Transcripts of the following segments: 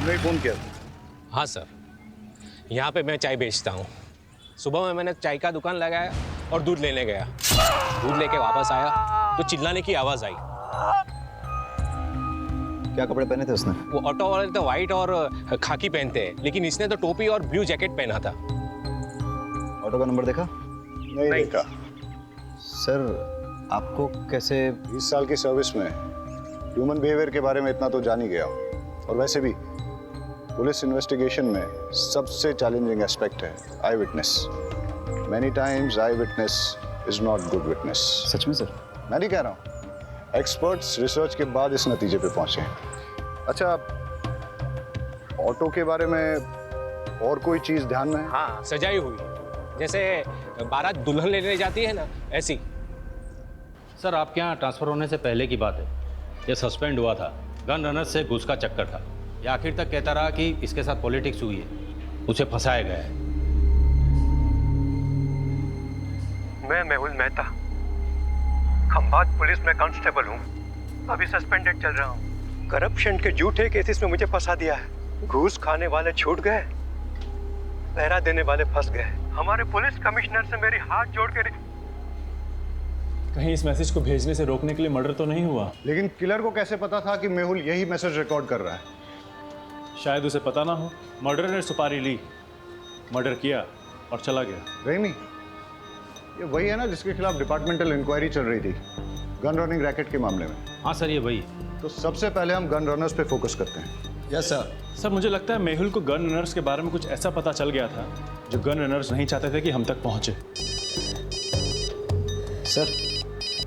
नहीं फोन किया था। हाँ सर, यहाँ पे मैं चाय बेचता हूँ। सुबह में मैंने चाय का दुकान लगाया और दूध लेने गया। दूध लेके वापस आया तो चिल्लाने की आवाज़ आई। क्या कपड़े पहने थे उसने? वो ऑटो वाले तो वाइट और खाकी पहनते हैं, लेकिन इसने तो टोपी और ब्लू जैकेट पहना था। ऑटो का नंबर देखा? नहीं देखा। सर आपको कैसे? 20 साल की सर्विस में ह्यूमन बिहेवियर के बारे में इतना तो जान ही गया हूँ। और वैसे भी पुलिस इन्वेस्टिगेशन में सबसे चैलेंजिंग एस्पेक्ट है eye witness. Many times eye witness is not good witness. सच में सर? मैं नहीं कह रहा हूँ, एक्सपर्ट्स रिसर्च के बाद इस नतीजे पे पहुंचे हैं। अच्छा, ऑटो के बारे में और कोई चीज ध्यान में है? हाँ, सजाई हुई, जैसे बारात दुल्हन लेने जाती है ना, ऐसी। सर आपके यहाँ ट्रांसफर होने से पहले की बात है। ये सस्पेंड हुआ था, गन रनर से घूस का चक्कर था। ये आखिर तक कहता रहा कि इसके साथ पॉलिटिक्स हुई है, उसे फंसाया गया है। मैं मेहुल मेहता, खंभात पुलिस में कांस्टेबल हूँ। अभी सस्पेंडेड चल रहा हूँ। करप्शन के झूठे केसेस में मुझे फंसा दिया है। घूस खाने वाले छूट गए, पहरा देने वाले फंस गए। हमारे पुलिस कमिश्नर से मेरी हाथ जोड़ के कहीं इस मैसेज को भेजने से रोकने के लिए मर्डर तो नहीं हुआ? लेकिन किलर को कैसे पता था कि मेहुल यही मैसेज रिकॉर्ड कर रहा है? शायद उसे पता ना हो। मर्डर ने सुपारी ली, मर्डर किया और चला गया। रेमी, ये वही है ना जिसके खिलाफ डिपार्टमेंटल इंक्वायरी चल रही थी गन रनिंग रैकेट के मामले में? हाँ सर, ये वही। तो सबसे पहले हम गन रनर्स पे फोकस करते हैं। Yes sir. सर मुझे लगता है मेहुल को गन रनर्स के बारे में कुछ ऐसा पता चल गया था जो गन रनर्स नहीं चाहते थे कि हम तक पहुंचे। सर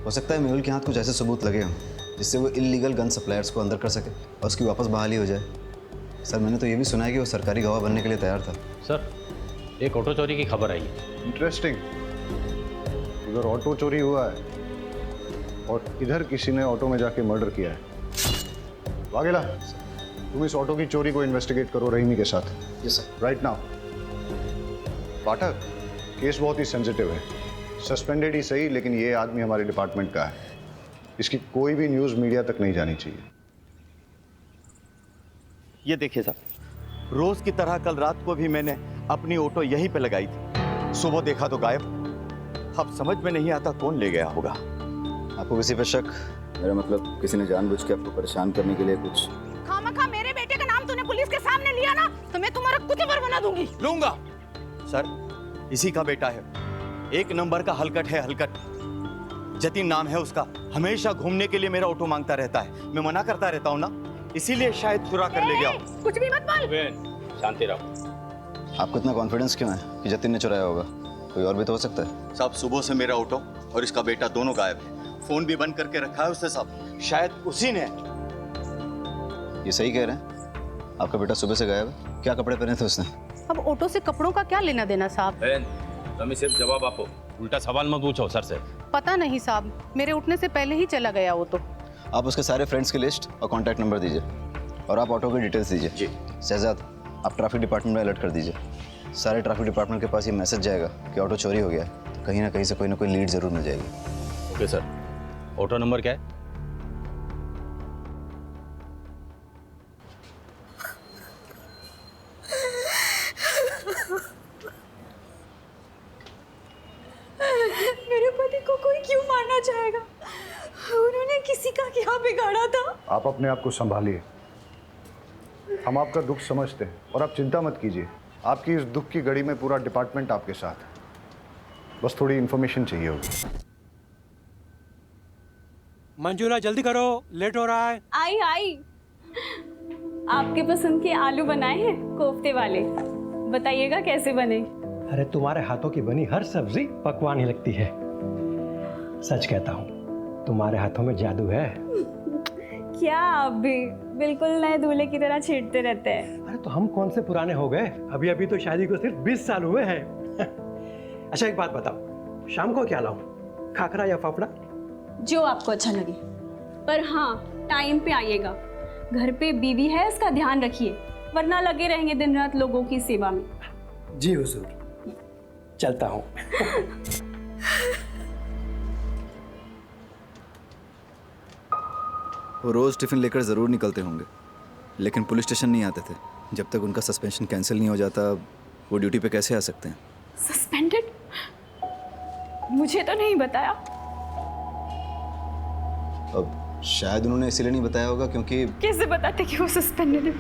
हो सकता है मेहुल के हाथ कुछ ऐसे सबूत लगे हों जिससे वो इल्लीगल गन सप्लायर्स को अंदर कर सके और उसकी वापस बहाली हो जाए। सर मैंने तो ये भी सुना है कि वो सरकारी गवाह बनने के लिए तैयार था। सर एक ऑटो चोरी की खबर आई है। इंटरेस्टिंग। इधर ऑटो चोरी हुआ है और इधर किसी ने ऑटो में जाके मर्डर किया है। वाघेला, तुम इस ऑटो की चोरी को इन्वेस्टिगेट करो रहीमी के साथ। Yes sir. Right now. Pathak, case बहुत ही सेंसिटिव है। सस्पेंडेड ही सही, लेकिन ये आदमी हमारे डिपार्टमेंट का है। इसकी कोई भी न्यूज़ मीडिया तक नहीं जानी चाहिए। ये देखिए साहब, रोज की तरह कल रात को भी मैंने अपनी ऑटो यहीं पे लगाई थी। सुबह देखा तो गायब। अब समझ में नहीं आता कौन ले गया होगा। आपको किसी पे शक? मेरा मतलब किसी ने जानबूझ के आपको परेशान करने के लिए कुछ? खामखा मेरे बेटे का नाम तूने पुलिस के सामने लिया ना, तो मैं तुम्हारा कुचबर बना दूंगी। लूंगा। सर इसी का बेटा है, एक नंबर का हलकट है, हलकट। जतिन नाम है उसका। हमेशा घूमने के लिए मेरा ऑटो मांगता रहता है। मैं मना करता रहता हूँ ना, इसीलिए शायद चुरा कर ले गया। कुछ भी मत बोल। शांति रहो। आपको इतना कॉन्फिडेंस क्यों है कि जतिन ने चुराया होगा? कोई और भी तो हो सकता है। साहब सुबह से मेरा ऑटो और इसका बेटा दोनों गायब है। फोन भी बंद करके रखा है उसने साहब। शायद उसी ने। ये सही कह रहे हैं? आपका बेटा सुबह से गायब है? क्या कपड़े पहने थे उसने? अब ऑटो से कपड़ों का क्या लेना देना साहब? तुम्हें सिर्फ जवाब आपो, उल्टा सवाल मत पूछो सर से। पता नहीं साहब, मेरे उठने से पहले ही चला गया वो तो। आप उसके सारे फ्रेंड्स की लिस्ट और कॉन्टैक्ट नंबर दीजिए और आप ऑटो की डिटेल्स दीजिए। जी। शहजाद, आप ट्रैफिक डिपार्टमेंट में अलर्ट कर दीजिए। सारे ट्रैफिक डिपार्टमेंट के पास ये मैसेज जाएगा कि ऑटो चोरी हो गया है, तो कहीं ना कहीं से कोई ना कोई लीड जरूर मिल जाएगी। Okay sir. ऑटो नंबर क्या है? मेरे पति को कोई क्यों मारना चाहेगा? उन्होंने किसी का क्या बिगाड़ा था? आप अपने आप को संभालिए। हम आपका दुख समझते हैं और आप चिंता मत कीजिए। आपकी इस दुख की घड़ी में पूरा डिपार्टमेंट आपके साथ है। बस थोड़ी इन्फॉर्मेशन चाहिए होगी। मंजूरा जल्दी करो, लेट हो रहा है। आई आपके पसंद के आलू बनाए हैं, कोफ्ते वाले। बताइएगा कैसे बने। अरे तुम्हारे हाथों की बनी हर सब्जी पकवान ही लगती है। सच कहता हूँ, तुम्हारे हाथों में जादू है। क्या आप भी बिल्कुल नए दूल्हे की तरह छींटते रहते हैं। अरे तो हम कौन से पुराने हो गए? अभी अभी तो शादी को सिर्फ 20 साल हुए हैं। अच्छा एक बात बताओ, शाम को क्या लाऊं, खाखरा या फाफड़ा? जो आपको अच्छा लगे, पर हाँ टाइम पे आइएगा। घर पे बीवी है, इसका ध्यान रखिए, वरना लगे रहेंगे दिन रात लोगों की सेवा में। जी हुजूर, चलता हूँ। वो रोज टिफिन लेकर जरूर निकलते होंगे। लेकिन पुलिस स्टेशन नहीं आते थे। जब तक उनका सस्पेंशन कैंसिल नहीं हो जाता वो ड्यूटी पे कैसे आ सकते हैं? सस्पेंडेड? मुझे तो नहीं बताया। अब शायद उन्होंने इसीलिए नहीं बताया होगा क्योंकि कैसे बताते कि वो सस्पेंडेड है?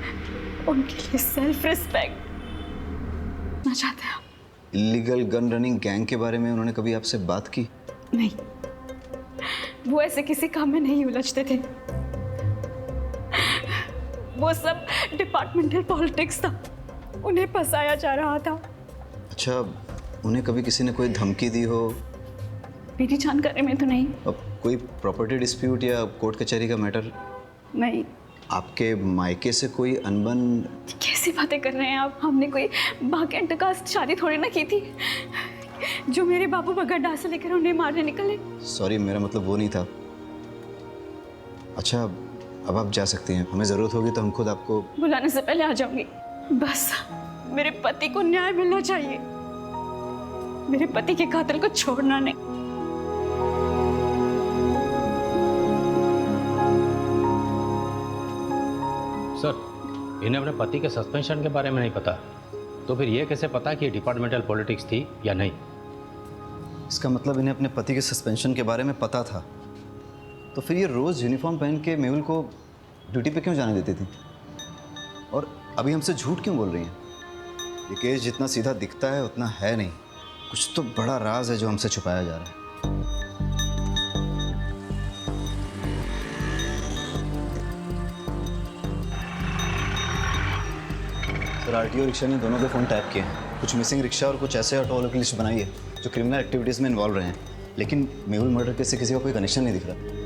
उनके लिए सेल्फ रिस्पेक्ट ना चाहते हैं। इलीगल गन रनिंग गैंग के बारे में उन्होंने कभी आपसे बात की? नहीं, वो ऐसे किसी काम में नहीं उलझते थे। वो सब डिपार्टमेंटल पॉलिटिक्स था, उन्हें फंसाया जा रहा था। अच्छा, उन्हें कभी किसी ने कोई धमकी दी हो? मेरी जानकारी में तो नहीं। अब कोई प्रॉपर्टी डिस्प्यूट या कोर्ट कचहरी का मैटर? नहीं। आपके मायके से कोई अनबन? कैसी बातें कर रहे हैं आप? हमने कोई बागेंट का शादी थोड़ी ना की थी जो मेरे बाबू बगड्डा से लेकर उन्हें मारने निकले। सॉरी, मेरा मतलब वो नहीं था। अच्छा, अब आप जा सकती हैं। हमें ज़रूरत होगी तो हम खुद आपको बुलाने से पहले आ जाऊंगी। बस मेरे पति को न्याय मिलना चाहिए, मेरे पति के कातिल को छोड़ना नहीं। सर, इन्हें अपने पति के सस्पेंशन के बारे में नहीं पता, तो फिर ये कैसे पता कि डिपार्टमेंटल पॉलिटिक्स थी या नहीं? इसका मतलब इन्हें अपने पति के सस्पेंशन के बारे में पता था, तो फिर ये रोज़ यूनिफॉर्म पहन के मेहुल को ड्यूटी पे क्यों जाने देती थी? और अभी हमसे झूठ क्यों बोल रही हैं? ये केस जितना सीधा दिखता है उतना है नहीं। कुछ तो बड़ा राज है जो हमसे छुपाया जा रहा है। सर, आरटीओ रिक्शा ने दोनों के फ़ोन टैप किए हैं। कुछ मिसिंग रिक्शा और कुछ ऐसे ऑटो वालों की लिस्ट बनाई है जो क्रिमिनल एक्टिविटीज़ में इन्वॉल्व रहे हैं, लेकिन मेहुल मर्डर केस से किसी का कोई कनेक्शन नहीं दिख रहा।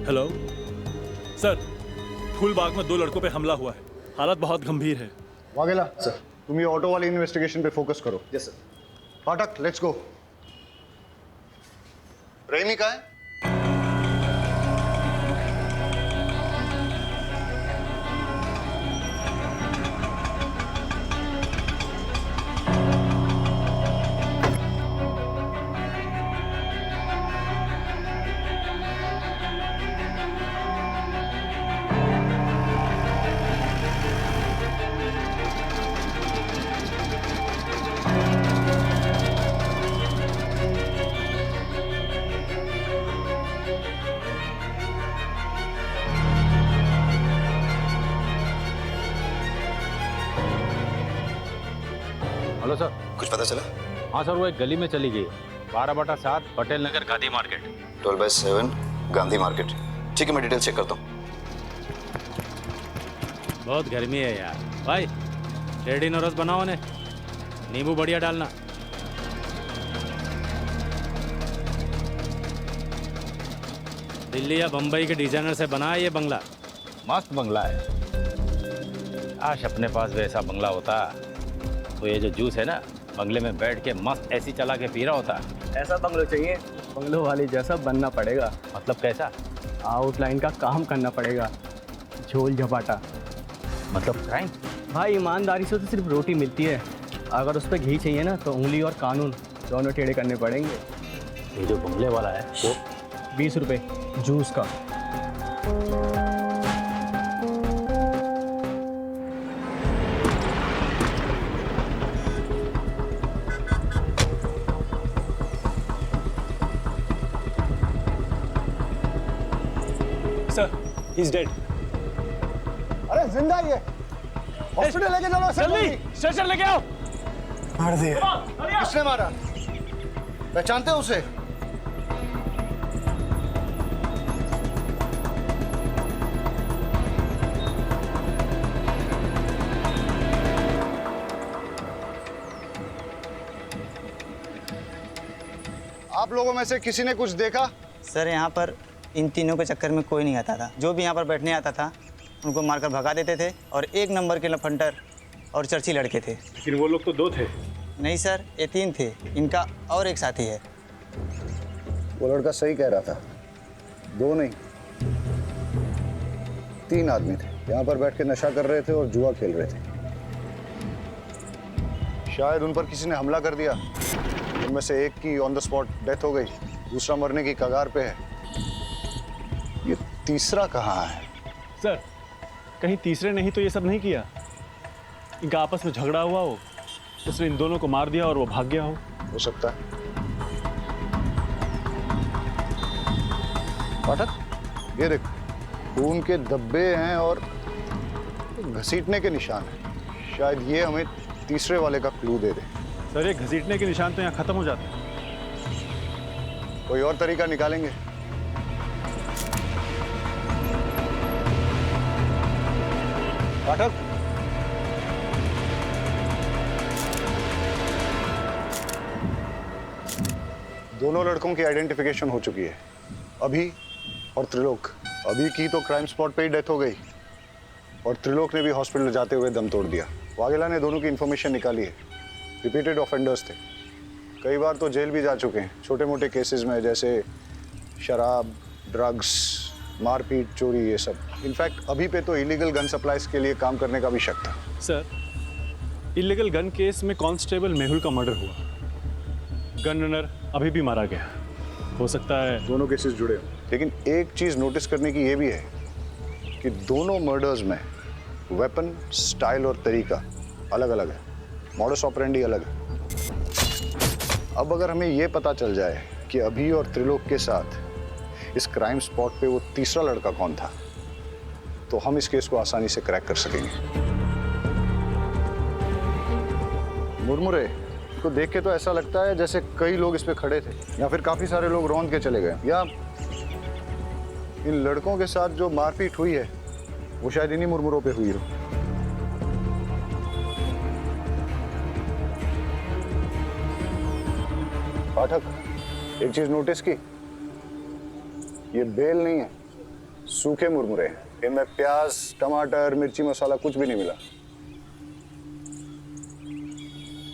हेलो सर, फूलबाग में 2 लड़कों पे हमला हुआ है, हालत बहुत गंभीर है। वाघेला सर, तुम ये ऑटो वाली इन्वेस्टिगेशन पे फोकस करो। Yes sir. फाटक, लेट्स गो। प्रेमी कहाँ है? Hello sir. कुछ पता चला? हाँ सर, वो एक गली में चली गई, 12/7 पटेल नगर गांधी मार्केट। 12/7 गांधी मार्केट। ठीक है, मैं डिटेल चेक करता हूँ। बहुत गर्मी है यार। भाई, रेडी नोरस बनाओ ने, नींबू बढ़िया डालना। दिल्ली या बम्बई के डिजाइनर से बना है ये बंगला, मस्त बंगला है। काश अपने पास वैसा बंगला होता तो ये जो जूस है ना, बंगले में बैठ के मस्त एसी चला के पी रहा होता। ऐसा बंगलो चाहिए, बंगलो वाली जैसा बनना पड़ेगा। मतलब कैसा? आउटलाइन का काम करना पड़ेगा, झोल झपाटा। मतलब क्राइम? भाई, ईमानदारी से तो सिर्फ रोटी मिलती है, अगर उस पर घी चाहिए ना तो उंगली और कानून दोनों टेढ़े करने पड़ेंगे। ये जो बंगले वाला है वो 20 रुपये जूस का। Sir, he is dead. अरे जिंदा ही है, हॉस्पिटल लेके चलो। जल्दी स्ट्रेचर लेके आओ। मार दिया। किसने मारा? पहचानते हो उसे? आप लोगों में से किसी ने कुछ देखा? सर, यहाँ पर इन तीनों के चक्कर में कोई नहीं आता था। जो भी यहाँ पर बैठने आता था उनको मारकर भगा देते थे, और 1 नंबर के लफंटर और चर्ची लड़के थे। लेकिन वो लोग तो 2 थे। नहीं सर, ये 3 थे, इनका और एक साथी है। वो लड़का सही कह रहा था, 2 नहीं 3 आदमी थे। यहाँ पर बैठ के नशा कर रहे थे और जुआ खेल रहे थे। शायद उन पर किसी ने हमला कर दिया। उनमें से एक की ऑन द स्पॉट डेथ हो गई, दूसरा मरने की कगार पे है। ये तीसरा कहाँ है? सर कहीं तीसरे ने ही तो ये सब नहीं किया? इनका आपस में झगड़ा हुआ हो, उसने इन दोनों को मार दिया और वो भाग गया हो सकता है। पाठक, ये देख, खून के धब्बे हैं और घसीटने के निशान हैं। शायद ये हमें तीसरे वाले का क्लू दे दे। सर ये घसीटने के निशान तो यहाँ खत्म हो जाते हैं। कोई और तरीका निकालेंगे? पाठक, दोनों लड़कों की आइडेंटिफिकेशन हो चुकी है, अभी और त्रिलोक। अभी की तो क्राइम स्पॉट पे ही डेथ हो गई और त्रिलोक ने भी हॉस्पिटल जाते हुए दम तोड़ दिया। वाघेला ने दोनों की इन्फॉर्मेशन निकाली है। रिपीटेड ऑफेंडर्स थे, कई बार तो जेल भी जा चुके हैं छोटे मोटे केसेस में, जैसे शराब, ड्रग्स, मारपीट, चोरी, ये सब। इनफैक्ट अभी पे तो इलीगल गन सप्लाईज के लिए काम करने का भी शक था। सर इलीगल गन केस में कांस्टेबल मेहुल का मर्डर हुआ, गन रनर अभी भी मारा गया। हो सकता है दोनों केसेस जुड़े हों। लेकिन एक चीज नोटिस करने की ये भी है कि दोनों मर्डर्स में वेपन, स्टाइल और तरीका अलग अलग है, मॉडस ऑपरेंडी अलग है। अब अगर हमें ये पता चल जाए कि अभी और त्रिलोक के साथ इस क्राइम स्पॉट पे वो तीसरा लड़का कौन था, तो हम इस केस को आसानी से क्रैक कर सकेंगे। मुरमुरे को देख के तो ऐसा लगता है जैसे कई लोग इस पे खड़े थे, या फिर काफी सारे लोग रौंद के चले गए, या इन लड़कों के साथ जो मारपीट हुई है वो शायद इन्हीं मुरमुरों पे हुई हो। पाठक, एक चीज नोटिस की, ये बेल नहीं है, सूखे मुरमुरे हैं। इनमें प्याज, टमाटर, मिर्ची मसाला कुछ भी नहीं मिला।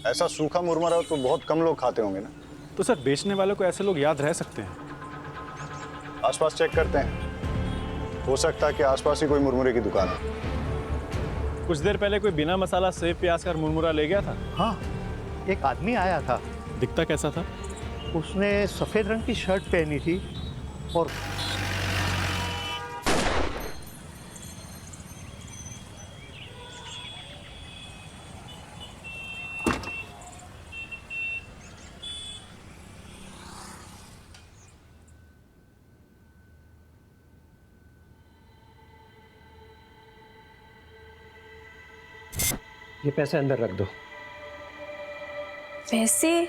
ऐसा सूखा मुरमुरा तो बहुत कम लोग खाते होंगे ना। तो सर बेचने वालों को ऐसे लोग याद रह सकते हैं? आसपास चेक करते हैं, हो सकता है कि आसपास ही कोई मुरमुरे की दुकान है। कुछ देर पहले कोई बिना मसाला सेब प्याज का मुरमुरा ले गया था। हाँ, एक आदमी आया था। दिखता कैसा था? उसने सफेद रंग की शर्ट पहनी थी और ये पैसे अंदर रख दो। वैसे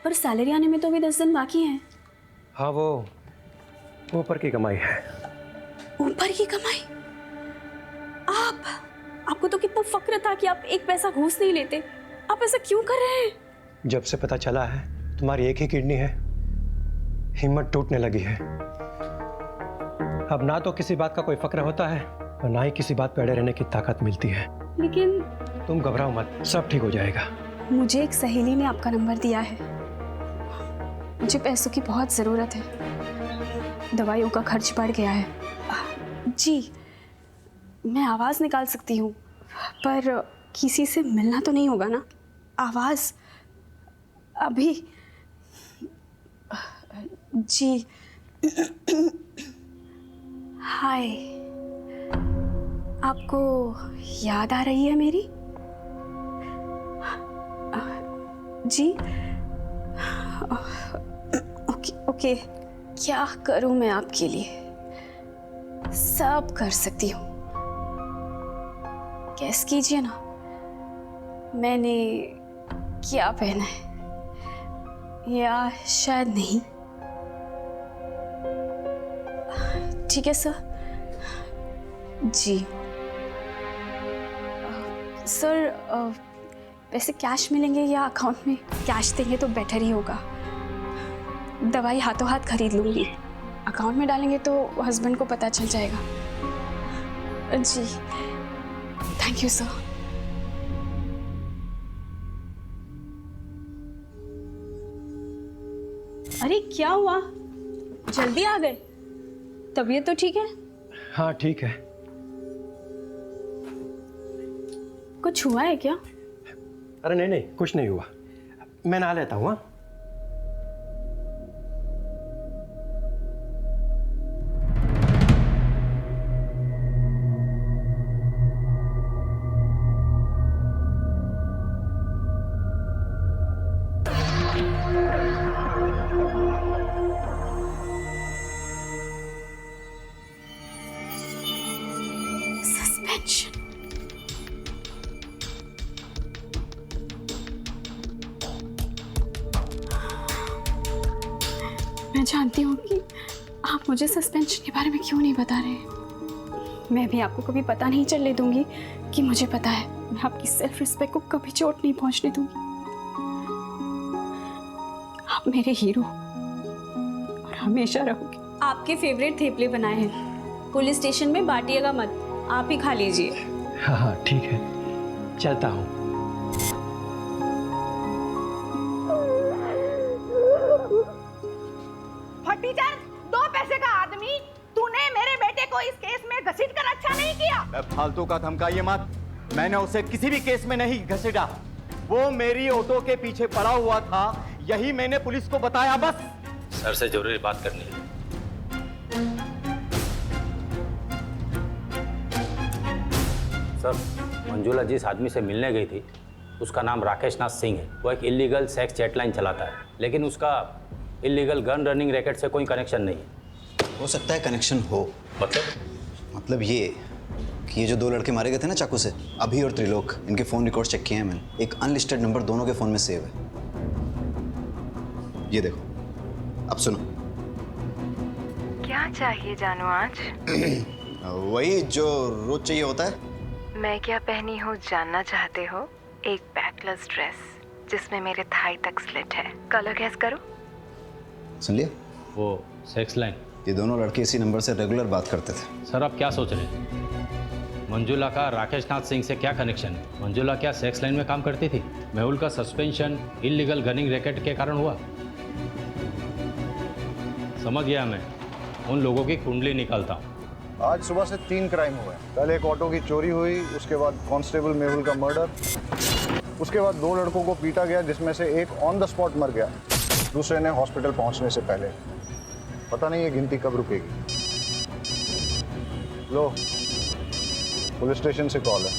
पर सैलरी आने में तो अभी 10 दिन बाकी हैं। हाँ वो ऊपर की कमाई है। ऊपर की कमाई? आपको तो कितना फक्र था कि आप एक पैसा घूस नहीं लेते। आप ऐसा क्यों कर रहे हैं? जब से पता चला है तुम्हारी एक ही किडनी है, हिम्मत टूटने लगी है। अब ना तो किसी बात का कोई फक्र होता है और ना ही किसी बात पे अड़े रहने की ताकत मिलती है। लेकिन तुम घबराओ मत, सब ठीक हो जाएगा। मुझे एक सहेली ने आपका नंबर दिया है। मुझे पैसों की बहुत ज़रूरत है, दवाइयों का खर्च बढ़ गया है। जी, मैं आवाज़ निकाल सकती हूँ, पर किसी से मिलना तो नहीं होगा ना? आवाज़ अभी जी। हाय, आपको याद आ रही है मेरी? जी ओके, क्या करूं मैं आपके लिए? सब कर सकती हूँ। गैस कीजिए ना, मैंने क्या पहना है, या शायद नहीं। ठीक है सर। जी सर, वैसे कैश मिलेंगे या अकाउंट में? कैश देंगे तो बेटर ही होगा। दवाई हाथों हाथ खरीद लूँगी, अकाउंट में डालेंगे तो हस्बैंड को पता चल जाएगा। जी थैंक यू सर। अरे क्या हुआ, जल्दी आ गए? तबीयत तो ठीक है? हाँ ठीक है। कुछ हुआ है क्या? अरे नहीं नहीं, कुछ नहीं हुआ, मैं नहा लेता हूँ। सस्पेंशन। मैं जानती हूँ कि आप मुझे सस्पेंशन के बारे में क्यों नहीं बता रहे। मैं भी आपको कभी पता नहीं चलने दूंगी कि मुझे पता है। मैं आपकी सेल्फ रिस्पेक्ट को कभी चोट नहीं पहुंचने दूंगी। आप मेरे हीरो और हमेशा रहोगे। आपके फेवरेट थेपले बनाए हैं, पुलिस स्टेशन में बांटिएगा मत, आप ही खा लीजिए। हाँ हाँ ठीक है, चलता हूँ। फटीचर, 2 पैसे का आदमी, तूने मेरे बेटे को इस केस में घसीट कर अच्छा नहीं किया। फालतू का धमकाइए मत। मैंने उसे किसी भी केस में नहीं घसीटा। वो मेरी ऑटो के पीछे पड़ा हुआ था, यही मैंने पुलिस को बताया बस। सर से जरूरी बात करनी है। सर, मंजुला जिस आदमी से मिलने गई थी उसका नाम राकेश नाथ सिंह है। वो एक इलीगल सेक्स चैटलाइन चलाता है, लेकिन उसका इलीगल गन रनिंग रैकेट से कोई कनेक्शन नहीं है। हो सकता है कनेक्शन हो। मतलब ये कि ये जो 2 लड़के मारे गए थे ना चाकू से, अभी और त्रिलोक, इनके फ़ोन रिकॉर्ड चेक किए हैं मैंने। एक अनलिस्टेड नंबर दोनों के फ़ोन में सेव है। ये देखो, अब सुनो। क्या चाहिए जानू आज? वही जो रोज चाहिए होता है। मैं क्या पहनी हूँ जानना चाहते हो? एक बैकलेस ड्रेस जिसमें मेरे थाई तक स्लिट है। कलर गैस करो। सुन लिया? वो सेक्स लाइन। ये दोनों लड़के इसी नंबर से रेगुलर बात करते थे। सर आप क्या सोच रहे हैं? मंजुला का राकेश नाथ सिंह से क्या कनेक्शन है? मंजुला क्या सेक्स लाइन में काम करती थी? मेहुल का सस्पेंशन इलीगल गनिंग रैकेट के कारण हुआ। समझ गया मैं, उन लोगों की कुंडली निकालता हूँ। आज सुबह से 3 क्राइम हुए। पहले एक ऑटो की चोरी हुई, उसके बाद कांस्टेबल मेहुल का मर्डर, उसके बाद 2 लड़कों को पीटा गया जिसमें से एक ऑन द स्पॉट मर गया, दूसरे ने हॉस्पिटल पहुंचने से पहले। पता नहीं ये गिनती कब रुकेगी। लो, पुलिस स्टेशन से कॉल है।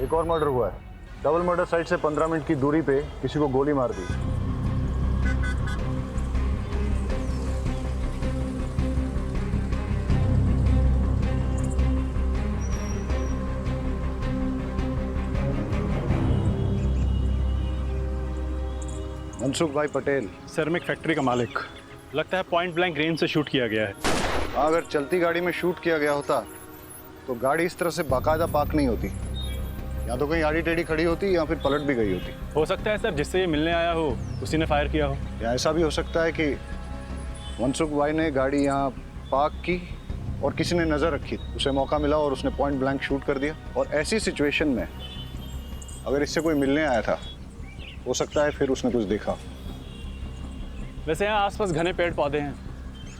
एक और मर्डर हुआ है। डबल मर्डर साइट से 15 मिनट की दूरी पे किसी को गोली मार दी। मनसुख भाई पटेल। सर मैं एक फैक्ट्री का मालिक। लगता है पॉइंट ब्लैंक रेंज से शूट किया गया है। हाँ, अगर चलती गाड़ी में शूट किया गया होता तो गाड़ी इस तरह से बाकायदा पार्क नहीं होती। या तो कहीं आड़ी टेढ़ी खड़ी होती या फिर पलट भी गई होती। हो सकता है सर जिससे ये मिलने आया हो उसी ने फायर किया हो। या ऐसा भी हो सकता है कि मनसुख भाई ने गाड़ी यहाँ पार्क की और किसी ने नज़र रखी, उसे मौका मिला और उसने पॉइंट ब्लैंक शूट कर दिया। और ऐसी सिचुएशन में अगर इससे कोई मिलने आया था, हो सकता है फिर उसने कुछ देखा। वैसे यहाँ आसपास घने पेड़ पौधे हैं,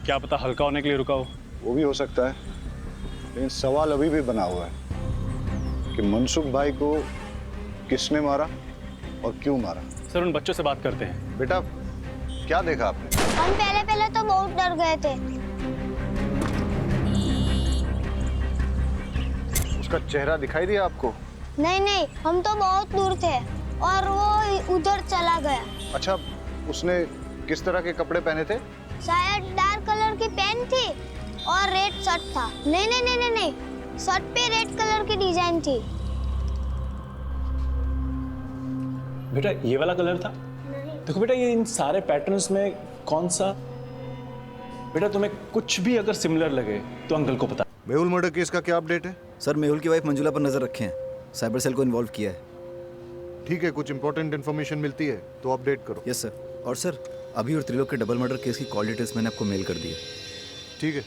क्या पता हल्का होने के लिए रुका हो। वो भी हो सकता है, लेकिन सवाल अभी भी बना हुआ है कि मनसुख भाई को किसने मारा और क्यों मारा। सर उन बच्चों से बात करते हैं। बेटा क्या देखा आपने? हम पहले तो बहुत डर गए थे। उसका चेहरा दिखाई दिया आपको? नहीं, हम तो बहुत दूर थे और वो उधर चला गया। अच्छा, उसने किस तरह के कपड़े पहने थे? शायद डार्क कलर की पैंट थी और रेड शर्ट था। नहीं, शर्ट पे रेड कलर की डिजाइन थी। बेटा ये वाला कलर था? देखो बेटा, ये इन सारे पैटर्न्स में कौन सा? बेटा तुम्हें कुछ भी अगर सिमिलर लगे तो अंकल को पता। मेहुल मर्डर केस का क्या अपडेट है? सर मेहुल की वाइफ मंजुला पर नजर रखे हैं, साइबर सेल को इन्वॉल्व किया है। ठीक है, कुछ इंपॉर्टेंट इन्फॉर्मेशन मिलती है तो अपडेट करो। Yes sir. और सर अभी और त्रिलोक के डबल मर्डर केस की कॉल डिटेल्स मैंने आपको मेल कर दी है। ठीक है।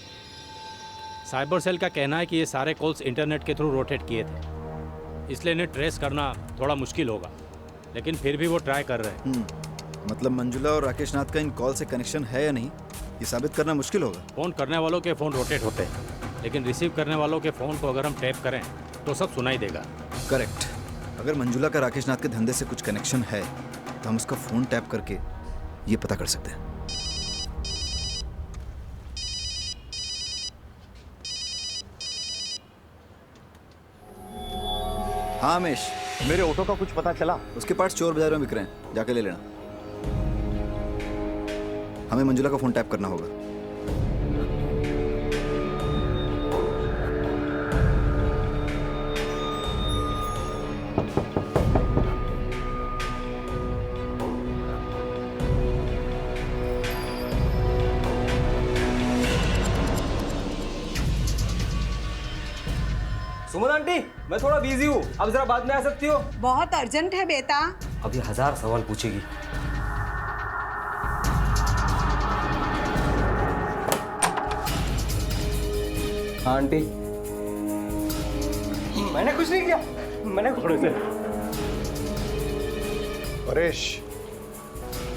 साइबर सेल का कहना है कि ये सारे कॉल्स इंटरनेट के थ्रू रोटेट किए थे, इसलिए इन्हें ट्रेस करना थोड़ा मुश्किल होगा, लेकिन फिर भी वो ट्राई कर रहे हैं। मतलब मंजुला और राकेश नाथ का इन कॉल से कनेक्शन है या नहीं, ये साबित करना मुश्किल होगा। फ़ोन करने वालों के फ़ोन रोटेट होते हैं, लेकिन रिसीव करने वालों के फ़ोन को अगर हम टैप करें तो सब सुनाई देगा। करेक्ट। अगर मंजुला का राकेश नाथ के धंधे से कुछ कनेक्शन है तो हम उसका फ़ोन टैप करके ये पता कर सकते हैं। हाँ रमेश, मेरे ऑटो का कुछ पता चला? उसके पार्ट्स चोर बाजार में बिक रहे हैं, जाके ले लेना। हमें मंजुला का फ़ोन टैप करना होगा। सुमन आंटी, मैं थोड़ा बिजी हूँ, अब जरा बाद में आ सकती हो? बहुत अर्जेंट है बेटा। अभी 1000 सवाल पूछेगी। हाँ आंटी। मैंने कुछ नहीं किया, मैंने घोड़े से। परेश,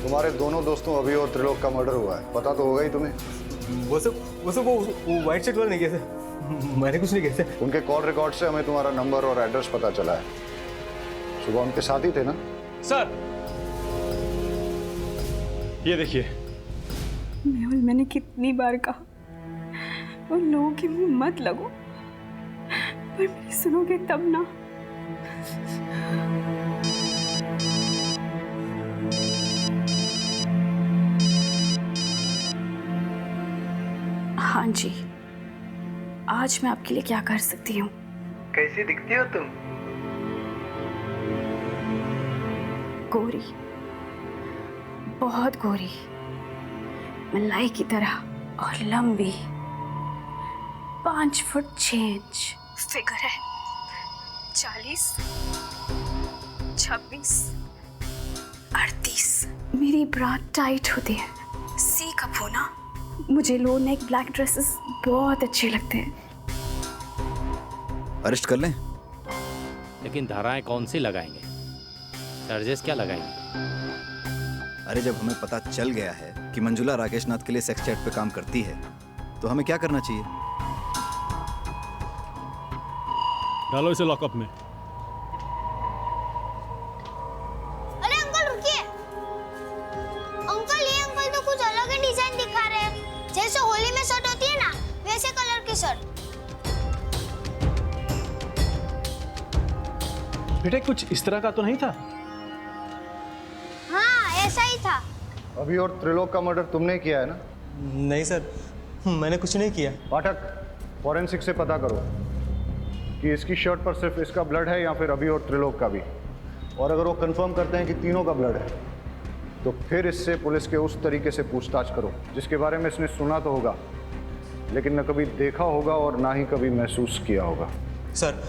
तुम्हारे दोनों दोस्तों अभी और त्रिलोक का मर्डर हुआ है, पता तो होगा ही तुम्हें। वो व्हाइट शर्ट वाले नहीं किया सर, मैंने कुछ नहीं किया सर। उनके कॉल रिकॉर्ड से हमें तुम्हारा नंबर और एड्रेस पता चला है। सुबह उनके साथ ही थे ना? सर ये देखिए। मेहुल, मैंने कितनी बार कहा उन लोगों के मुंह मत लगो, पर मेरी सुनोगे तब ना। हाँ जी, आज मैं आपके लिए क्या कर सकती हूँ? कैसी दिखती हो तुम? गोरी, बहुत गोरी, मलाई की तरह, और लंबी, 5 फुट 6 इंच फिगर है, 40, 26, 38। मेरी ब्रा टाइट होती है, सी कप होना। मुझे लो नेक ब्लैक ड्रेसेस बहुत अच्छे लगते हैं। अरेस्ट कर लें? लेकिन धाराएं कौन सी लगाएंगे? चार्जेस क्या लगाएंगे? अरे जब हमें पता चल गया है कि मंजुला राकेश नाथ के लिए सेक्स चैट पे काम करती है, तो हमें क्या करना चाहिए? डालो इसे लॉकअप में। अरे अंकल रुकिए। अंकल, ये अंकल तो कुछ अलग ही डिजाइन दिखा रहे हैं। जैसे होली में शर्ट होती है ना, वैसे कलर की शर्ट। बेटे कुछ इस तरह का तो नहीं था? हाँ, ऐसा ही था। अभी और त्रिलोक का मर्डर तुमने किया है ना? नहीं सर, मैंने कुछ नहीं किया। पाठक, फॉरेंसिक से पता करो कि इसकी शर्ट पर सिर्फ इसका ब्लड है या फिर अभी और त्रिलोक का भी। और अगर वो कंफर्म करते हैं कि तीनों का ब्लड है, तो फिर इससे पुलिस के उस तरीके से पूछताछ करो जिसके बारे में इसने सुना तो होगा, लेकिन न कभी देखा होगा और ना ही कभी महसूस किया होगा। सर,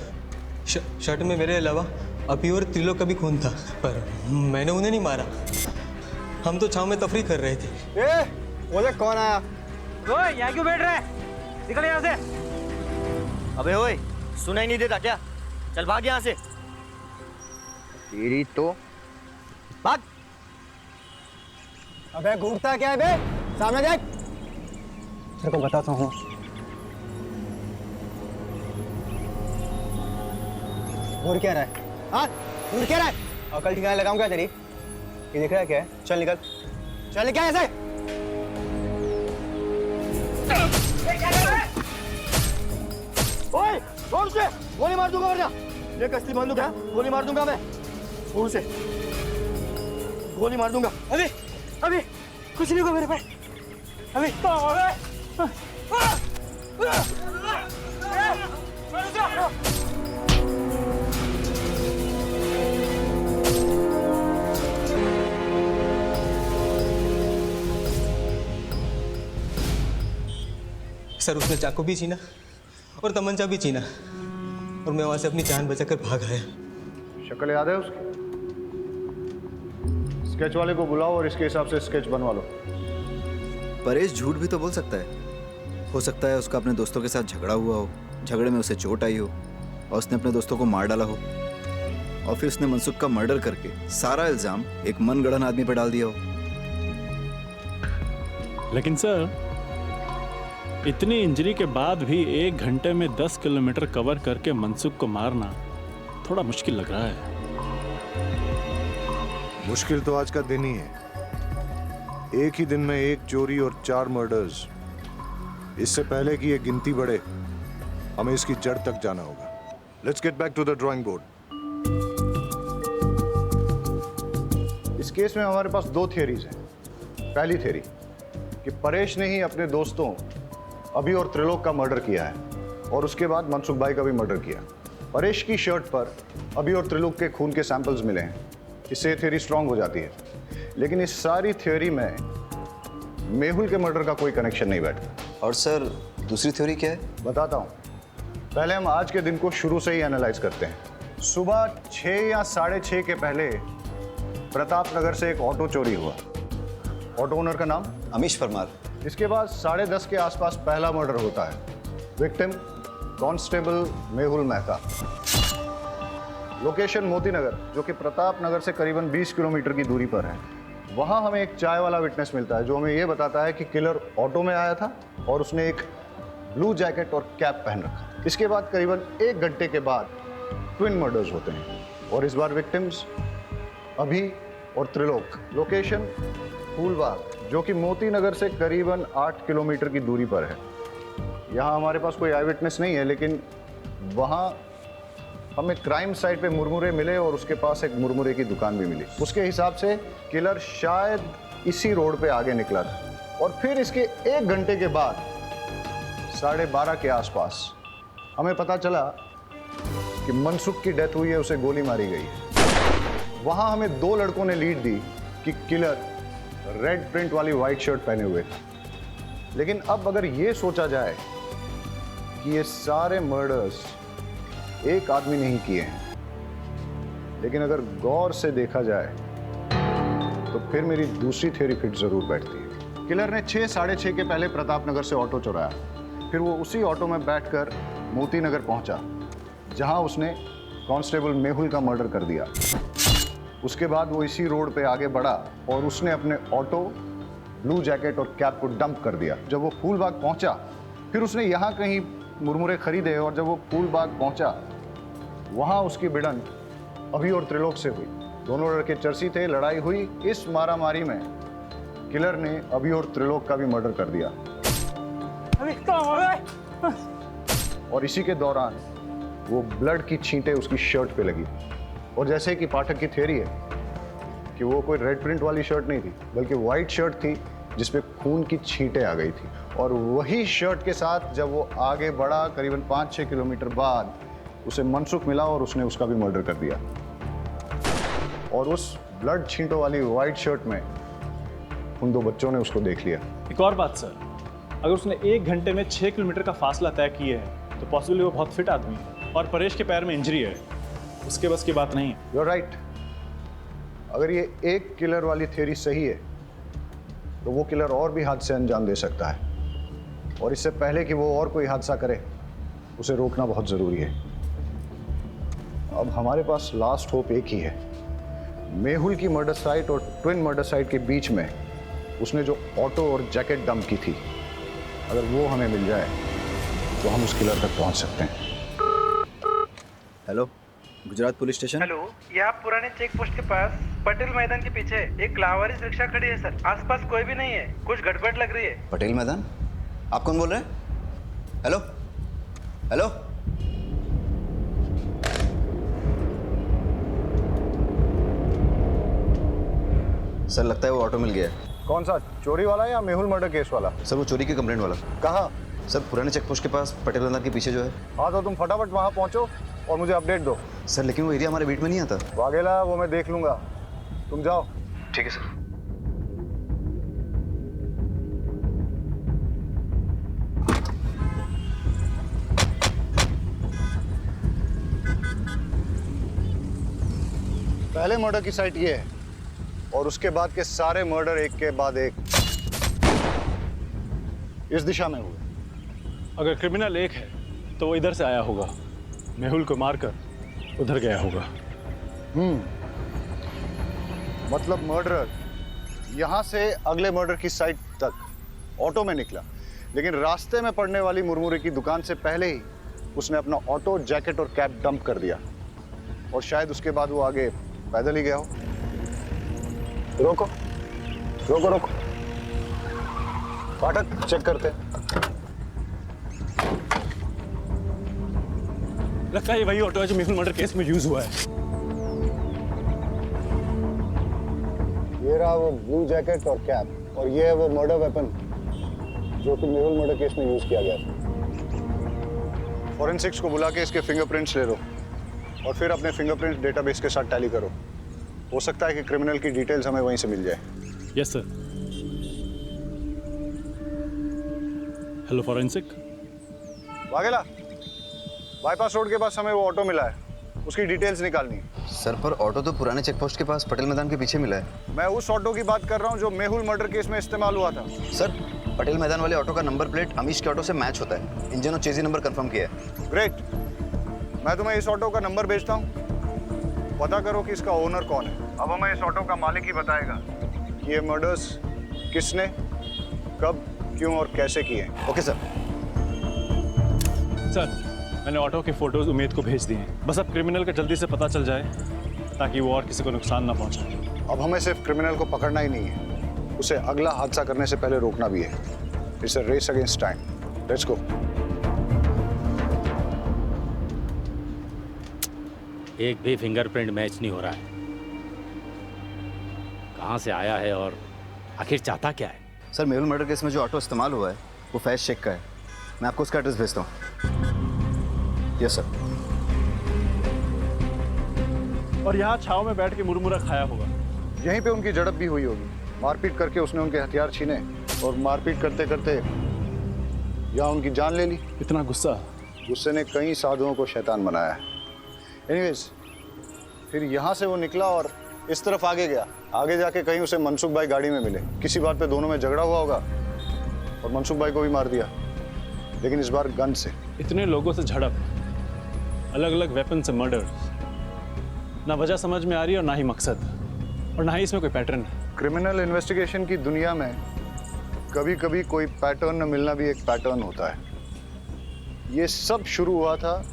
शर्ट में मेरे अलावा अभी और त्रिलोक का भी खून था, पर मैंने उन्हें नहीं मारा। हम तो छांव में तफरीह कर रहे थे। बोले कौन आया? ओए, यहाँ क्यों बैठ रहा है? निकल यहाँ से। अबे ओए, सुनाई नहीं देता क्या? चल भाग यहाँ से। तेरी तो भाग। अबे घूरता क्या है बे? सामने देख। तेरे को बताता हूँ। घूर क्या रहा है? हाँ, घूर क्या रहा है? अकल ठिकाने लगाऊं क्या तेरी? ये देख रहा है क्या है? चल निकल, चल क्या ऐसे? ओए, छोड़ से, गोली मार दूंगा वरना। ये कसली बंदूक है, गोली मार दूंगा मैं। छोड़ से, गोली मार दूंगा। अभी कुछ नहीं होगा मेरे पे। अभी सर, उसने चाकू भी छीना और तमंचा भी छीना, और मैं वहां से अपनी जान बचाकर भाग आया। शक्ल याद है उसकी? स्केच वाले को बुलाओ और इसके हिसाब से स्केच बनवा लो। परेश झूठ भी तो बोल सकता है। हो सकता है उसका अपने दोस्तों के साथ झगड़ा हुआ हो, झगड़े में उसे चोट आई हो और उसने अपने दोस्तों को मार डाला हो, और फिर उसने मनसुख का मर्डर करके सारा इल्जाम एक मनगढ़ंत आदमी पर डाल दिया हो। लेकिन सर, इतनी इंजरी के बाद भी 1 घंटे में 10 किलोमीटर कवर करके मनसुख को मारना थोड़ा मुश्किल लग रहा है। मुश्किल तो आज का दिन ही है। एक ही दिन में 1 चोरी और 4 मर्डर्स। इससे पहले कि ये गिनती बढ़े, हमें इसकी जड़ तक जाना होगा। Let's get back to the drawing board. इस केस में हमारे पास 2 थियरीज हैं। पहली थियरी, कि परेश ने ही अपने दोस्तों अभी और त्रिलोक का मर्डर किया है और उसके बाद मनसुख भाई का भी मर्डर किया। परेश की शर्ट पर अभी और त्रिलोक के खून के सैंपल्स मिले हैं, इससे ये थ्योरी स्ट्रांग हो जाती है। लेकिन इस सारी थ्योरी में मेहुल के मर्डर का कोई कनेक्शन नहीं बैठता। और सर दूसरी थ्योरी क्या है? बताता हूँ। पहले हम आज के दिन को शुरू से ही एनालाइज करते हैं। सुबह 6 या 6:30 के पहले प्रताप नगर से एक ऑटो चोरी हुआ। ऑटो ओनर का नाम अमीश परमार। इसके बाद 10:30 के आसपास पहला मर्डर होता है। Victim constable Mehul Mehta. Location Moti Nagar, जो कि प्रताप नगर से करीबन 20 किलोमीटर की दूरी पर है। वहां हमें एक चाय वाला विटनेस मिलता है जो हमें यह बताता है कि किलर ऑटो में आया था और उसने एक ब्लू जैकेट और कैप पहन रखा। इसके बाद करीबन 1 घंटे के बाद ट्विन मर्डर्स होते हैं और इस बार विक्टिम्स अभी और त्रिलोक। लोकेशन फूलबाग, जो कि मोती नगर से करीबन 8 किलोमीटर की दूरी पर है। यहाँ हमारे पास कोई आई विटनेस नहीं है, लेकिन वहाँ हमें क्राइम साइट पे मुरमुरे मिले और उसके पास एक मुरमुरे की दुकान भी मिली। उसके हिसाब से किलर शायद इसी रोड पे आगे निकला था और फिर इसके 1 घंटे के बाद 12:30 के आसपास हमें पता चला कि मनसुख की डेथ हुई है, उसे गोली मारी गई है। वहाँ हमें 2 लड़कों ने लीड दी कि किलर रेड प्रिंट वाली वाइट शर्ट पहने हुए थे। लेकिन अब अगर ये सोचा जाए कि ये सारे मर्डर्स एक आदमी ने ही किए हैं, लेकिन अगर गौर से देखा जाए तो फिर मेरी दूसरी थ्योरी फिट जरूर बैठती है। किलर ने 6, 6:30 के पहले प्रताप नगर से ऑटो चुराया। फिर वो उसी ऑटो में बैठकर मोती नगर पहुंचा, जहां उसने कांस्टेबल मेहुल का मर्डर कर दिया। उसके बाद वो इसी रोड पे आगे बढ़ा और उसने अपने ऑटो, ब्लू जैकेट और कैप को डंप कर दिया। जब वो फूलबाग पहुंचा, फिर उसने यहाँ कहीं मुरमुरे खरीदे और जब वो फूलबाग पहुंचा, वहाँ उसकी भिड़न अभी और त्रिलोक से हुई। दोनों लड़के चर्सी थे, लड़ाई हुई। इस मारामारी में किलर ने अभी और त्रिलोक का भी मर्डर कर दिया। और इसी के दौरान वो ब्लड की छींटें उसकी शर्ट पे लगी। और जैसे कि पाठक की थ्योरी है कि वो कोई रेड प्रिंट वाली शर्ट नहीं थी, बल्कि वाइट शर्ट थी जिसपे खून की छींटें आ गई थी। और वही शर्ट के साथ जब वो आगे बढ़ा, करीबन 5-6 किलोमीटर बाद उसे मनसुख मिला और उसने उसका भी मर्डर कर दिया। और उस ब्लड छींटों वाली वाइट शर्ट में उन 2 बच्चों ने उसको देख लिया। एक और बात सर, अगर उसने 1 घंटे में 6 किलोमीटर का फासला तय किया है तो पॉसिबली वो बहुत फिट आदमी है और परेश के पैर में इंजरी है, उसके बस की बात नहीं है। You are right. अगर ये एक किलर वाली थ्योरी सही है तो वो किलर और भी हादसे अंजाम दे सकता है, और इससे पहले कि वो और कोई हादसा करे उसे रोकना बहुत ज़रूरी है। अब हमारे पास लास्ट होप एक ही है। मेहुल की मर्डर साइट और ट्विन मर्डर साइट के बीच में उसने जो ऑटो और जैकेट डंप की थी, अगर वो हमें मिल जाए तो हम उस किलर तक पहुंच सकते हैं। Hello, Gujarat police station. Hello, ये आप पुराने चेक पोस्ट के पास पटेल मैदान के पीछे एक लावारिस रिक्शा खड़ी है सर। आसपास कोई भी नहीं है, कुछ गड़बड़ लग रही है। पटेल मैदान? आप कौन बोल रहे हैं? Hello hello. सर लगता है वो ऑटो मिल गया है। कौन सा, चोरी वाला या मेहुल मर्डर केस वाला? सर वो चोरी की कंप्लेंट वाला। कहाँ? सर पुराने चेक पोस्ट के पास पटेल मैदान के पीछे जो है। हाँ तो तुम फटाफट वहाँ पहुँचो और मुझे अपडेट दो। सर लेकिन वो एरिया हमारे बीट में नहीं आता। वाघेला, वो मैं देख लूंगा, तुम जाओ। ठीक है सर। पहले मर्डर की साइट ये है और उसके बाद के सारे मर्डर एक के बाद एक इस दिशा में हुए। अगर क्रिमिनल एक है तो वो इधर से आया होगा, मेहुल को मारकर उधर गया होगा। मतलब मर्डरर यहाँ से अगले मर्डर की साइट तक ऑटो में निकला, लेकिन रास्ते में पड़ने वाली मुरमुरे की दुकान से पहले ही उसने अपना ऑटो, जैकेट और कैप डंप कर दिया और शायद उसके बाद वो आगे पैदल ही गया हो। रोको रोको रोको, फाटक चेक करते हैं। लगता है ये वही ऑटो है जो मेहुल मर्डर केस में यूज हुआ है। ये रहा वो ब्लू जैकेट और कैप, और ये है वो मर्डर वेपन जो कि मेहुल मर्डर केस में यूज किया गया था। फॉरेंसिक्स को बुला के इसके फिंगरप्रिंट्स ले लो और फिर अपने फिंगरप्रिंट डेटाबेस के साथ टैली करो। हो सकता है कि क्रिमिनल की डिटेल्स हमें वहीं से मिल जाए। Yes sir. Hello forensic. Vaghela, bypass road के पास हमें वो ऑटो मिला है, उसकी डिटेल्स निकालनी। सर पर ऑटो तो पुराने चेक पोस्ट के पास पटेल मैदान के पीछे मिला है। मैं उस ऑटो की बात कर रहा हूँ जो मेहुल मर्डर केस में इस्तेमाल हुआ था। सर पटेल मैदान वाले ऑटो का नंबर प्लेट अमीश के ऑटो से मैच होता है। इंजन और चेजी नंबर कंफर्म किया है। ग्रेट, मैं तुम्हें इस ऑटो का नंबर भेजता हूँ, पता करो कि इसका ओनर कौन है। अब हमें इस ऑटो का मालिक ही बताएगा कि ये मर्डर्स किसने, कब, क्यों और कैसे किए। Okay sir. सर मैंने ऑटो के फोटोज उमेद को भेज दिए हैं। बस अब क्रिमिनल का जल्दी से पता चल जाए ताकि वो और किसी को नुकसान ना पहुंचाए। अब हमें सिर्फ क्रिमिनल को पकड़ना ही नहीं है, उसे अगला हादसा करने से पहले रोकना भी है। It's a race against time. Let's go. एक भी फिंगरप्रिंट मैच नहीं हो रहा है। कहाँ से आया है और आखिर चाहता क्या है? सर मेहुल मर्डर केस में जो ऑटो इस्तेमाल हुआ है वो फैज शेख का है। मैं आपको उसका एड्रेस भेजता हूँ। Yes sir. और यहाँ छाव में बैठ के मुरमुरा खाया होगा। यहीं पे उनकी झड़प भी हुई होगी। मारपीट करके उसने उनके हथियार छीने और मारपीट करते करते यहाँ उनकी जान ले ली। इतना गुस्सा? गुस्से ने कई साधुओं को शैतान बनाया है। एनीवेज, फिर यहाँ से वो निकला और इस तरफ आगे गया। आगे जाके कहीं उसे मनसुख भाई गाड़ी में मिले। किसी बात पे दोनों में झगड़ा हुआ होगा और मनसुख भाई को भी मार दिया, लेकिन इस बार गन से। इतने लोगों से झड़प, अलग अलग वेपन से मर्डर, ना वजह समझ में आ रही है और ना ही मकसद, और ना ही इसमें कोई पैटर्न है। क्रिमिनल इन्वेस्टिगेशन की दुनिया में कभी कभी कोई पैटर्न न मिलना भी एक पैटर्न होता है। ये सब शुरू हुआ था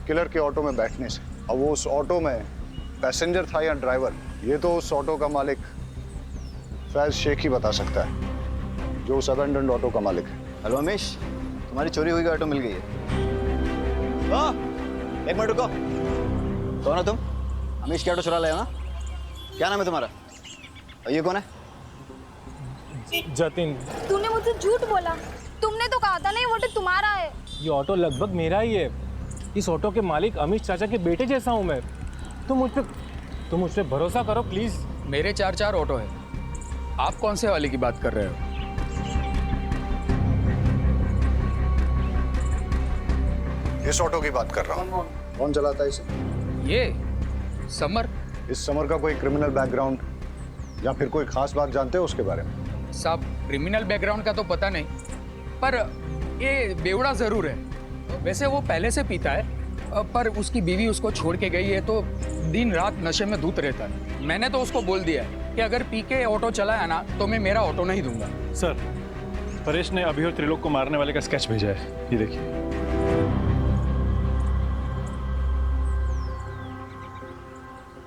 किलर के ऑटो में बैठने से। अब वो उस ऑटो में पैसेंजर था या ड्राइवर, ये तो उस ऑटो का मालिक फैज शेख ही बता सकता है, जो उस अबेंडन्ड ऑटो का मालिक है। हेलो अमीश, तुम्हारी चोरी हुई ऑटो मिल गई है। एक मिनट रुको। कौन हो तुम? अमीश की ऑटो चुरा लाया ना? क्या नाम है तुम्हारा? और ये कौन है? जतिन। तूने मुझसे झूठ बोला। तुमने तो कहा था ना ये ऑटो तुम्हारा है। ये ऑटो लगभग मेरा ही है। इस ऑटो के मालिक अमीश चाचा के बेटे जैसा हूँ मैं। तुम मुझ पे भरोसा करो प्लीज। मेरे 4 ऑटो है। आप कौन से वाले की बात कर रहे हो? इस ऑटो की बात कर रहा हूँ। कौन चलाता है इसे? ये समर। इस समर का कोई क्रिमिनल बैकग्राउंड या फिर कोई खास बात जानते हो उसके बारे में? साहब क्रिमिनल बैकग्राउंड का तो पता नहीं, पर ये बेवड़ा जरूर है। वैसे वो पहले से पीता है, पर उसकी बीवी उसको छोड़ के गई है तो दिन रात नशे में धुत रहता है। मैंने तो उसको बोल दिया है कि अगर पी के ऑटो चलाया ना तो मैं मेरा ऑटो नहीं दूंगा। सर परेश ने अभी और त्रिलोक को मारने वाले का स्केच भेजा है, ये देखिए।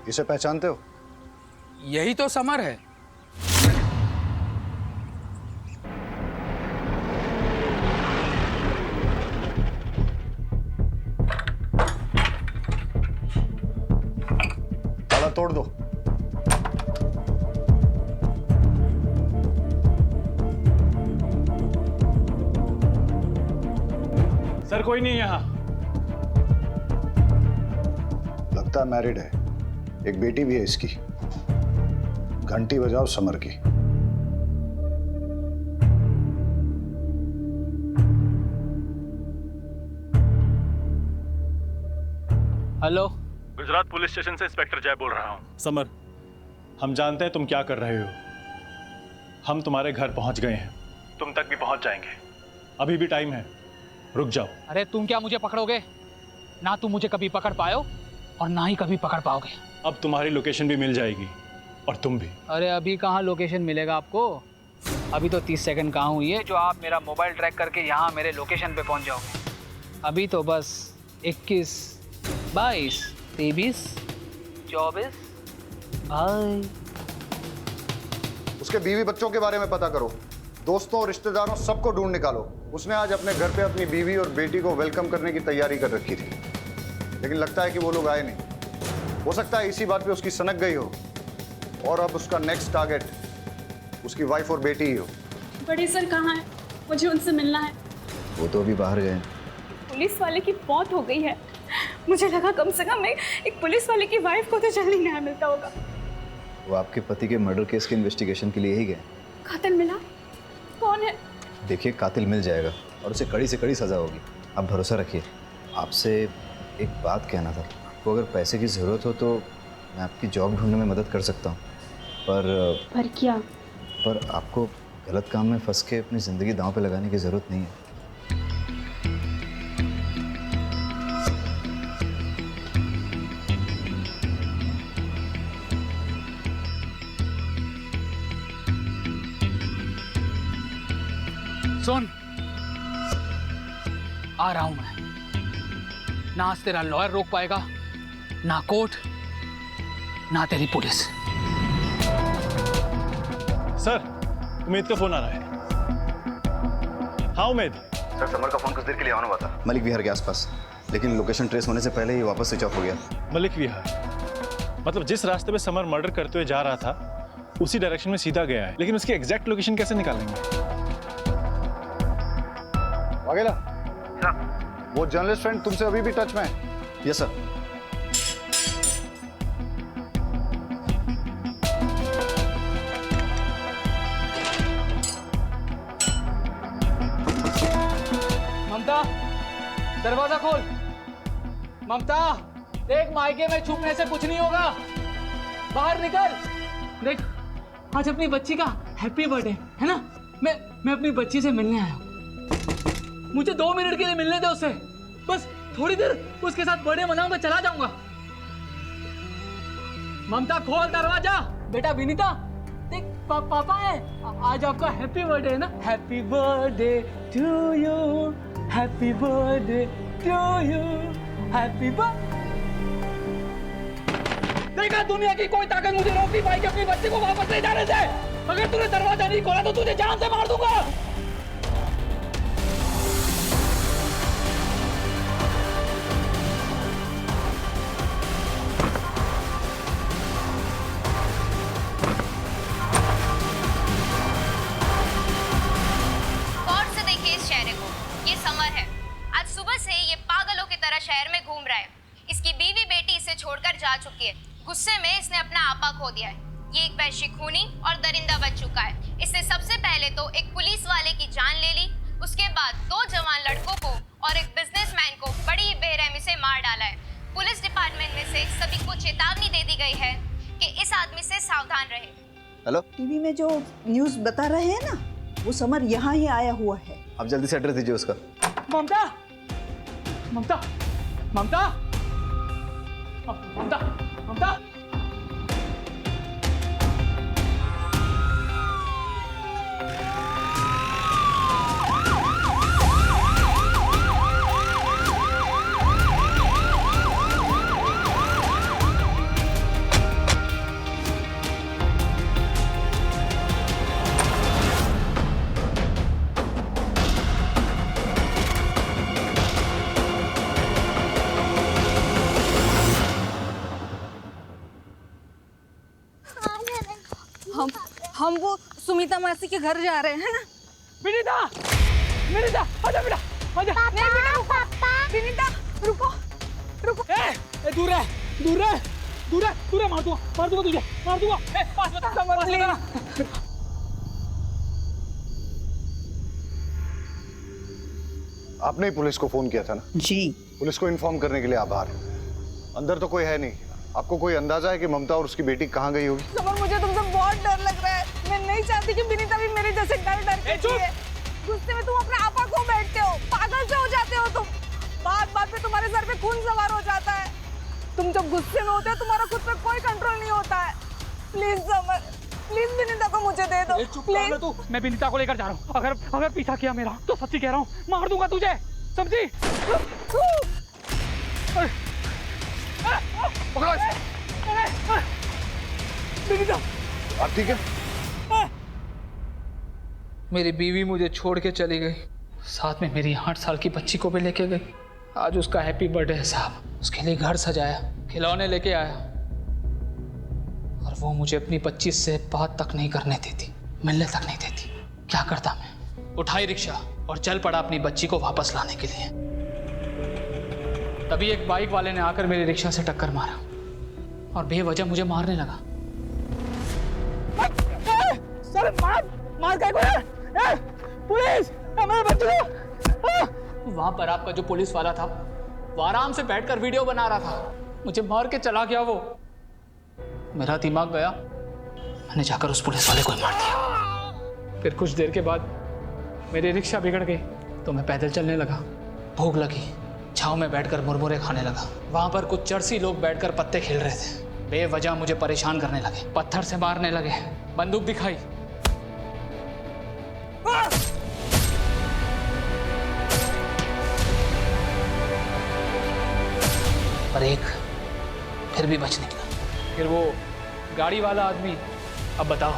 इसे पहचानते हो? यही तो समर है। ताला तोड़ दो। सर कोई नहीं यहाँ। लगता है मैरिड है, एक बेटी भी है इसकी। घंटी बजाओ समर की। हेलो, गुजरात पुलिस स्टेशन से इंस्पेक्टर जय बोल रहा हूँ। समर, हम जानते हैं तुम क्या कर रहे हो। हम तुम्हारे घर पहुंच गए हैं, तुम तक भी पहुंच जाएंगे। अभी भी टाइम है, रुक जाओ। अरे तुम क्या मुझे पकड़ोगे? ना तुम मुझे कभी पकड़ पाओ और ना ही कभी पकड़ पाओगे। अब तुम्हारी लोकेशन भी मिल जाएगी और तुम भी। अरे अभी कहाँ लोकेशन मिलेगा आपको? अभी तो 30 सेकंड कहाँ हुई है जो आप मेरा मोबाइल ट्रैक करके यहाँ मेरे लोकेशन पे पहुँच जाओगे। अभी तो बस 21, 22, 23, 24। उसके बीवी बच्चों के बारे में पता करो, दोस्तों और रिश्तेदारों सबको ढूंढ निकालो। उसने आज अपने घर पे अपनी बीवी और बेटी को वेलकम करने की तैयारी कर रखी थी, लेकिन लगता है कि वो लोग आए नहीं। हो सकता है इसी बात पे उसकी सनक गई हो और अब उसका नेक्स्ट टारगेट उसकी वाइफ और बेटी ही हो। बड़े सर कहाँ है? मुझे उनसे मिलना है। वो तो अभी बाहर गए। पुलिस वाले की मौत हो गई है। मुझे लगा कम से कम एक पुलिस वाले की वाइफ को तो जल्दी न्याय मिलता होगा। वो आपके पति के मर्डर केस के इन्वेस्टिगेशन के लिए ही गए। कातिल मिला? कौन है? देखिए, कातिल मिल जाएगा और उसे कड़ी से कड़ी सज़ा होगी। आप भरोसा रखिए। आपसे एक बात कहना था। आपको अगर पैसे की ज़रूरत हो तो मैं आपकी जॉब ढूंढने में मदद कर सकता हूँ, पर क्या? पर आपको गलत काम में फंस के अपनी ज़िंदगी दांव पे लगाने की ज़रूरत नहीं है। सुन, आ रहा हूं मैं। ना आज तेरा लॉयर रोक पाएगा, ना कोर्ट, ना तेरी पुलिस। सर, उमेद का फोन आ रहा है। हाँ उमेद। सर, समर का फोन कुछ देर के लिए ऑन हुआ था मलिक विहार के आसपास, लेकिन लोकेशन ट्रेस होने से पहले ही वापस स्विच ऑफ हो गया। मलिक विहार मतलब जिस रास्ते पे समर मर्डर करते हुए जा रहा था उसी डायरेक्शन में सीधा गया है, लेकिन उसकी एग्जैक्ट लोकेशन कैसे निकालेंगे? वाघेला, वो जर्नलिस्ट फ्रेंड तुमसे अभी भी टच में है? Yes sir. ममता, दरवाजा खोल। ममता, देख, मायके में छुपने से कुछ नहीं होगा। बाहर निकल। देख, आज अपनी बच्ची का हैप्पी बर्थडे है ना। मैं अपनी बच्ची से मिलने आया हूँ। मुझे 2 मिनट के लिए मिलने दे उससे, बस थोड़ी देर उसके साथ बर्थडे मनाऊंगा, चला जाऊंगा। ममता, खोल दरवाजा। बेटा विनीता, देख, पापा है। आज आपका हैप्पी बर्थडे है ना। Happy birthday to you, happy birthday to you, happy birthday. देखा, दुनिया की कोई ताकत मुझे रोक नहीं पाएगी अपनी बच्चे को वापस ले जाने से। अगर तूने दरवाजा नहीं खोला तो तुझे जान से मार दूंगा। शहर में घूम रहा है। इसकी बीवी बेटी इसे छोड़कर जा चुकी है। गुस्से में इसने अपना आपा खो दिया है। ये एक वहशी खूनी और दरिंदा बन चुका है। इसने सबसे पहले तो एक पुलिस वाले की जान ले ली, उसके बाद 2 जवान लड़कों को और एक बिजनेसमैन को बड़ी बेरहमी से मार डाला है। पुलिस डिपार्टमेंट में से सभी को चेतावनी दे दी गई है कि इस आदमी से सावधान रहे। हेलो, टीवी में जो न्यूज़ बता रहे हैं ना, वो समर यहाँ ही आया हुआ है। आप जल्दी से एड्रेस दीजिए उसका। ममता, ममता, ममता, ममता, ममता। हम वो सुमिता मासी के घर जा रहे हैं ना। विनीता, विनीता, आजा बेटा, आजा। नहीं बेटा, पापा। विनीता, रुको, रुको। दूर है, दूर है, दूर है, दूर है। मार दूंगा तुझे, मार दूंगा। पास बता। आपने ही पुलिस को फोन किया था ना? जी। पुलिस को इन्फॉर्म करने के लिए आभार। अंदर तो कोई है नहीं। आपको कोई अंदाजा है कि ममता और उसकी बेटी कहाँ गई होगी? समर, मुझे तुमसे बहुत डर लग रहा है। मैं नहीं चाहती कि विनीता भी मेरे जैसे डर के जिए। गुस्से में तुम अपने आपा खो बैठते हो, पागल से हो जाते हो तुम। बात पे तुम्हारे सर पे खून सवार हो जाता है। तुम जब गुस्से में होते हो तुम्हारा खुद पे कोई कंट्रोल नहीं होता है। प्लीज समर, प्लीज विनीता को मुझे दे दो। प्लीज। तू, मैं विनीता को लेकर जा रहा हूँ। अगर पीछा किया मेरा तो सच्ची कह रहा हूँ, मार दूंगा तुझे, समझी? विनीता, आप ठीक है? मेरी बीवी मुझे छोड़ के चली गई, साथ में मेरी 8 साल की बच्ची को भी लेके गई। आज उसका हैप्पी बर्थडे है साहब। उसके लिए घर सजाया, खिलौने लेके आया, और वो मुझे अपनी 25 से बात तक नहीं करने देती, मिलने तक नहीं देती। क्या करता मैं? उठाई रिक्शा और चल पड़ा अपनी बच्ची को वापस लाने के लिए। तभी एक बाइक वाले ने आकर मेरी रिक्शा से टक्कर मारा और बेवजह मुझे मारने लगा। सर मार क्या कोई? पुलिस हमारे बच्चे को। वहां पर आपका जो पुलिस वाला था वो आराम से बैठकर वीडियो बना रहा था, मुझे मार के चला गया वो। मेरा दिमाग गया, मैंने जाकर उस पुलिस वाले को ही मार दिया। फिर कुछ देर के बाद मेरी रिक्शा बिगड़ गई तो मैं पैदल चलने लगा। भूख लगी, छांव में बैठकर मुरमुरे खाने लगा। वहां पर कुछ चरसी लोग बैठकर पत्ते खेल रहे थे। बेवजह मुझे परेशान करने लगे, पत्थर से मारने लगे, बंदूक दिखाई। पर एक फिर भी बच निकला। फिर वो गाड़ी वाला आदमी, अब बताओ,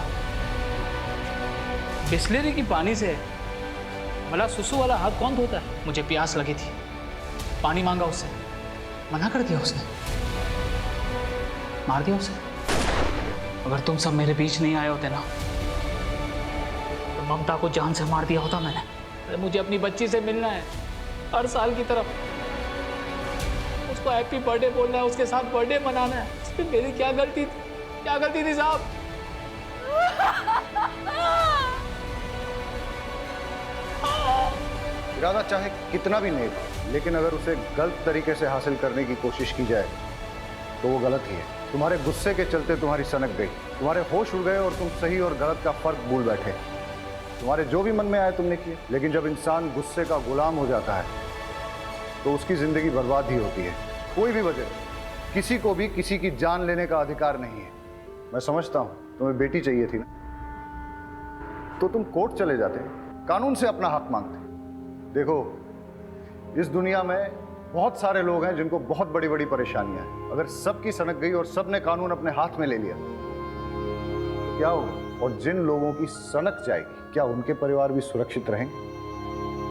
बिस्लेरी की पानी से भला सुसु वाला हाथ कौन धोता है? मुझे प्यास लगी थी, पानी मांगा उससे, मना कर दिया उसने, मार दिया उसे। अगर तुम सब मेरे बीच नहीं आए होते ना तो ममता को जान से मार दिया होता मैंने। अरे मुझे अपनी बच्ची से मिलना है हर साल की तरफ, उसको हैप्पी बर्थडे बोलना है, उसके साथ बर्थडे मनाना है। इसमें मेरी क्या गलती थी? क्या गलती थी साहब? इरादा चाहे कितना भी नेक हो, लेकिन अगर उसे गलत तरीके से हासिल करने की कोशिश की जाए तो वो गलत ही है। तुम्हारे गुस्से के चलते तुम्हारी सनक गई, तुम्हारे होश उड़ गए और तुम सही और गलत का फर्क भूल बैठे। तुम्हारे जो भी मन में आए तुमने किए, लेकिन जब इंसान गुस्से का गुलाम हो जाता है तो उसकी जिंदगी बर्बाद ही होती है। कोई भी वजह, किसी को भी किसी की जान लेने का अधिकार नहीं है। मैं समझता हूं तुम्हें बेटी चाहिए थी ना, तो तुम कोर्ट चले जाते, कानून से अपना हक मांगते। देखो, इस दुनिया में बहुत सारे लोग हैं जिनको बहुत बड़ी बड़ी परेशानियां हैं। अगर सबकी सनक गई और सबने कानून अपने हाथ में ले लिया तो क्या होगा? और जिन लोगों की सनक जाएगी, क्या उनके परिवार भी सुरक्षित रहेंगे?